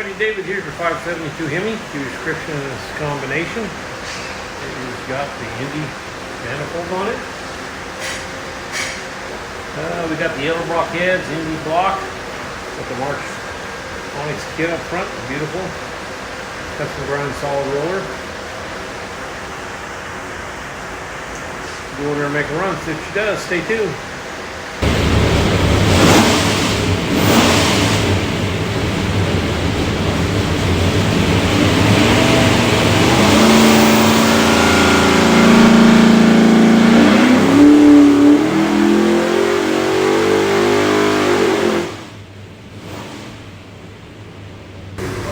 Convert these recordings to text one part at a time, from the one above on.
Alrighty, David, here's your 572 Hemi. Give you a description of this combination. It's got the Indy manifold on it. We got the Edelbrock Heads, Indy block. Got the March Onyx kit up front, beautiful. Custom grind solid roller. Go in there and make a run, see what she does. Stay tuned.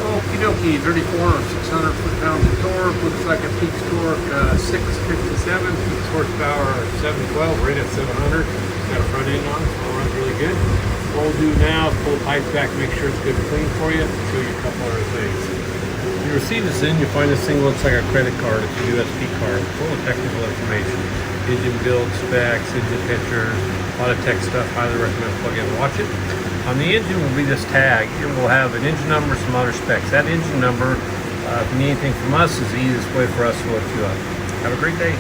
Okie dokie, 34 or 600 foot-pounds of torque. Looks like a peak torque 657, peak horsepower 712, right at 700. Got a front end on it, so it runs really good. What we'll do now is pull the pipes back, make sure it's good and clean for you, and show you a couple other things. When you receive this in, you'll find this thing looks like a credit card. It's a USB card, full of technical information. Engine build specs, engine pictures, a lot of tech stuff. Highly recommend plug in and watch it. On the engine will be this tag. It will have an engine number, some other specs. That engine number, if you need anything from us, is the easiest way for us to look you up. Have a great day.